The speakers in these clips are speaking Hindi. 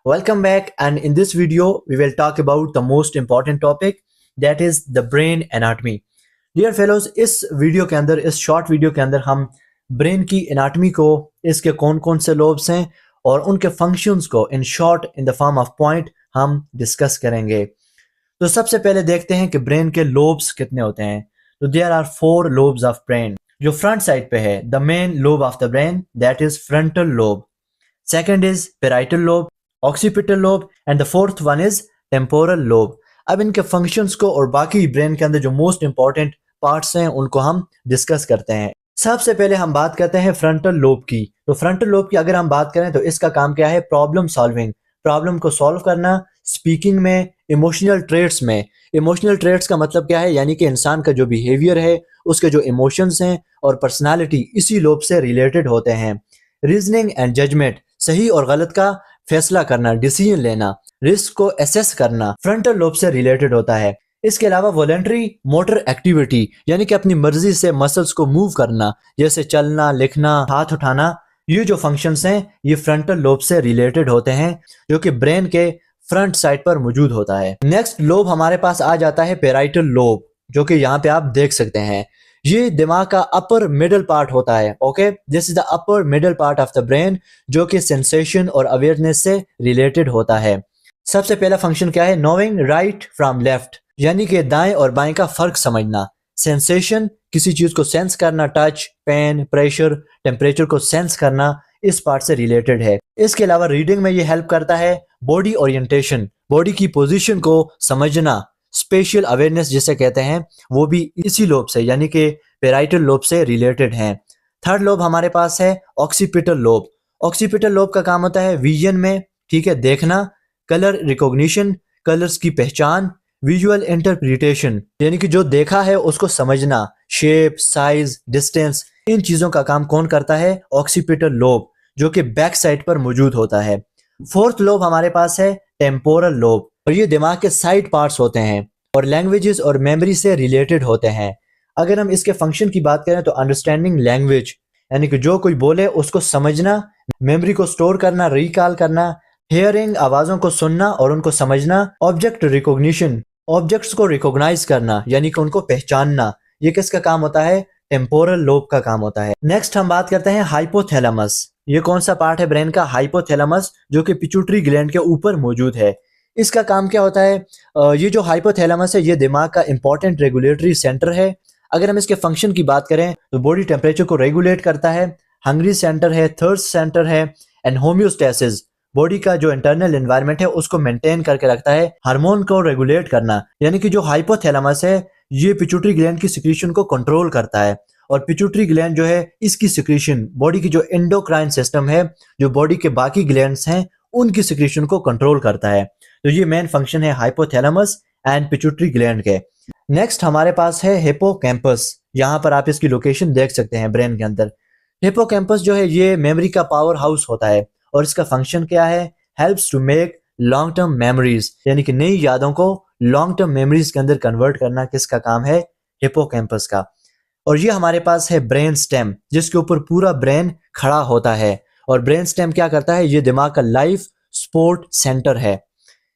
Welcome back, and in this video we will talk about the most important topic, that is the brain anatomy. Dear fellows, इस वीडियो के अंदर, इस शॉर्ट वीडियो के अंदर हम ब्रेन की एनाटॉमी को, इसके कौन कौन से लोब्स हैं और उनके फंक्शंस को in short in the form of point हम डिस्कस करेंगे। तो सबसे पहले देखते हैं कि ब्रेन के लोब्स कितने होते हैं। तो there are 4 lobes of brain. जो फ्रंट साइड पे है, the main lobe of the brain, that is frontal lobe. Second is parietal lobe, occipital lobe, and the fourth one is temporal lobe. अब इनके फंक्शंस को और बाकी ब्रेन के अंदर जो मोस्ट इंपॉर्टेंट पार्ट्स हैं उनको हम डिस्कस करते हैं। सबसे पहले हम बात करते हैं फ्रंटल लोब की। तो फ्रंटल लोब की अगर हम बात करें तो इसका काम क्या है? प्रॉब्लम सॉल्विंग, प्रॉब्लम को सॉल्व करना, स्पीकिंग में, इमोशनल ट्रेट्स में। इमोशनल ट्रेट्स का मतलब क्या है? यानी कि इंसान का जो बिहेवियर है, उसके जो इमोशंस हैं और पर्सनालिटी इसी लोब से रिलेटेड होते हैं। रीजनिंग एंड जजमेंट, सही और गलत का फैसला करना, डिसीजन लेना, रिस्क को एसेस करना, फ्रंटल लोब से रिलेटेड होता है। इसके अलावा वॉलेंट्री मोटर एक्टिविटी, यानी कि अपनी मर्जी से मसल्स को मूव करना, जैसे चलना, लिखना, हाथ उठाना, ये जो फंक्शंस हैं ये फ्रंटल लोब से रिलेटेड होते हैं, जो कि ब्रेन के फ्रंट साइड पर मौजूद होता है। नेक्स्ट लोब हमारे पास आ जाता है पेराइटल लोब, जो कि यहाँ पे आप देख सकते हैं। ये दिमाग का अपर मिडल पार्ट होता है। Okay, this is the upper middle part of the brain, जो कि सेंसेशन और अवेयरनेस से रिलेटेड होता है। सबसे पहला फंक्शन क्या है? नोइंग राइट फ्रॉम लेफ्ट, यानी कि दाएं और बाएं का फर्क समझना। सेंसेशन, किसी चीज को सेंस करना, टच, पेन, प्रेशर, टेम्परेचर को सेंस करना, इस पार्ट से रिलेटेड है। इसके अलावा रीडिंग में ये हेल्प करता है। बॉडी ओरिएंटेशन, बॉडी की पोजीशन को समझना, स्पेशियल अवेयरनेस जिसे कहते हैं, वो भी इसी लोब से यानी कि पेराइटल लोब से रिलेटेड हैं। थर्ड लोब हमारे पास है ऑक्सीपिटल लोब। ऑक्सीपिटल लोब का काम होता है विजन में, ठीक है, देखना, कलर रिकॉग्निशन, कलर्स की पहचान, विजुअल इंटरप्रिटेशन, यानी कि जो देखा है उसको समझना, शेप, साइज, डिस्टेंस, इन चीजों का काम कौन करता है? ऑक्सीपिटल लोब, जो कि बैक साइड पर मौजूद होता है। फोर्थ लोब हमारे पास है टेम्पोरल लोब, और ये दिमाग के साइड पार्ट्स होते हैं और लैंग्वेजेस और मेमोरी से रिलेटेड होते हैं। अगर हम इसके फंक्शन की बात करें तो अंडरस्टैंडिंग लैंग्वेज, यानी कि जो कोई बोले उसको समझना, मेमोरी को स्टोर करना, रिकॉल करना, हियरिंग, आवाजों को सुनना और उनको समझना, ऑब्जेक्ट रिकॉग्निशन, ऑब्जेक्ट्स को रिकॉग्नाइज करना, यानी कि उनको पहचानना, ये किसका काम होता है? टेम्पोरल लोब का काम होता है। नेक्स्ट हम बात करते हैं हाइपोथैलेमस। ये कौन सा पार्ट है ब्रेन का? हाइपोथैलेमस, जो कि पिट्यूटरी ग्लैंड के ऊपर मौजूद है। इसका काम क्या होता है? ये जो हाइपोथैलेमस है ये दिमाग का इंपॉर्टेंट रेगुलेटरी सेंटर है। अगर हम इसके फंक्शन की बात करें तो बॉडी टेम्परेचर को रेगुलेट करता है, हंग्री सेंटर है, थर्स्ट सेंटर है, एंड होम्योस्टेसिस, बॉडी का जो इंटरनल एनवायरनमेंट है उसको मेंटेन करके रखता है, हार्मोन को रेगुलेट करना। यानी कि जो हाइपोथैलेमस है ये पिट्यूटरी ग्लैंड की सिक्रीशन को कंट्रोल करता है, और पिट्यूटरी ग्लैंड जो है इसकी सिक्रीशन, बॉडी की जो एंडोक्राइन सिस्टम है, जो बॉडी के बाकी ग्लैंड्स हैं उनकी सिक्रीशन को कंट्रोल करता है। तो ये मेन फंक्शन है हाइपोथैलेमस एंड पिट्यूटरी ग्लैंड के। नेक्स्ट हमारे पास है हिप्पोकैम्पस। यहाँ पर आप इसकी लोकेशन देख सकते हैं ब्रेन के अंदर। हिप्पोकैम्पस जो है ये मेमोरी का पावर हाउस होता है, और इसका फंक्शन क्या है? Helps to make long term memories, यानी कि नई यादों को लॉन्ग टर्म मेमोरीज के अंदर कन्वर्ट करना किसका काम है? हिप्पोकैम्पस का। और ये हमारे पास है ब्रेन स्टेम, जिसके ऊपर पूरा ब्रेन खड़ा होता है। और ब्रेन स्टेम क्या करता है? ये दिमाग का लाइफ सपोर्ट सेंटर है।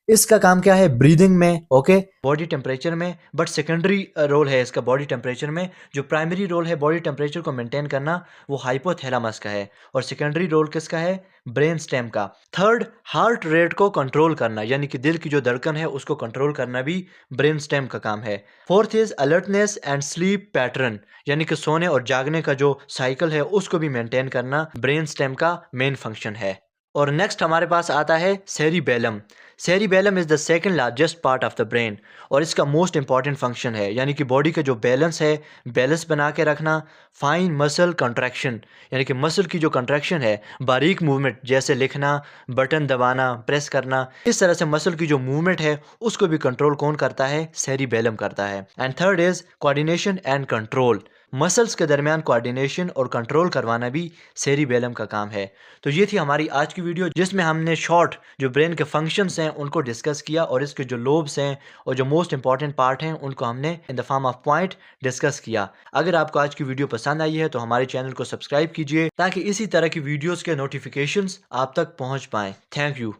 इसका काम क्या है? ब्रीदिंग में, ओके, बॉडी टेम्परेचर में, बट सेकेंडरी रोल है इसका बॉडी टेम्परेचर में। जो प्राइमरी रोल है बॉडी टेम्परेचर को मेंटेन करना वो हाइपोथैलेमस का है, और सेकेंडरी रोल किसका है? ब्रेन स्टेम का। थर्ड, हार्ट रेट को कंट्रोल करना, यानी कि दिल की जो धड़कन है उसको कंट्रोल करना भी ब्रेन स्टेम का काम है। Fourth is alertness and sleep pattern, यानी कि सोने और जागने का जो साइकिल है उसको भी मेंटेन करना ब्रेन स्टेम का मेन फंक्शन है। और नेक्स्ट हमारे पास आता है cerebellum. Cerebellum is the second largest part of the brain, और इसका मोस्ट इंपॉर्टेंट फंक्शन है, यानी कि बॉडी का जो बैलेंस है, बैलेंस बना के रखना, फाइन मसल कंट्रैक्शन, यानी कि मसल की जो कंट्रैक्शन है, बारीक मूवमेंट जैसे लिखना, बटन दबाना, प्रेस करना, इस तरह से मसल की जो मूवमेंट है उसको भी कंट्रोल कौन करता है? सेरिबेलम करता है। And third is coordination and control, muscles के दरमियान कोऑर्डिनेशन और कंट्रोल करवाना भी सेरिबेलम का काम है। तो ये थी हमारी आज की वीडियो, जिसमें हमने शॉर्ट जो ब्रेन के फंक्शंस हैं उनको डिस्कस किया, और इसके जो लोब्स हैं और जो मोस्ट इंपॉर्टेंट पार्ट हैं उनको हमने in the form of point discuss किया। अगर आपको आज की वीडियो पसंद आई है तो हमारे चैनल को सब्सक्राइब कीजिए, ताकि इसी तरह की वीडियोज़ के नोटिफिकेशंस आप तक पहुँच पाएँ। Thank you.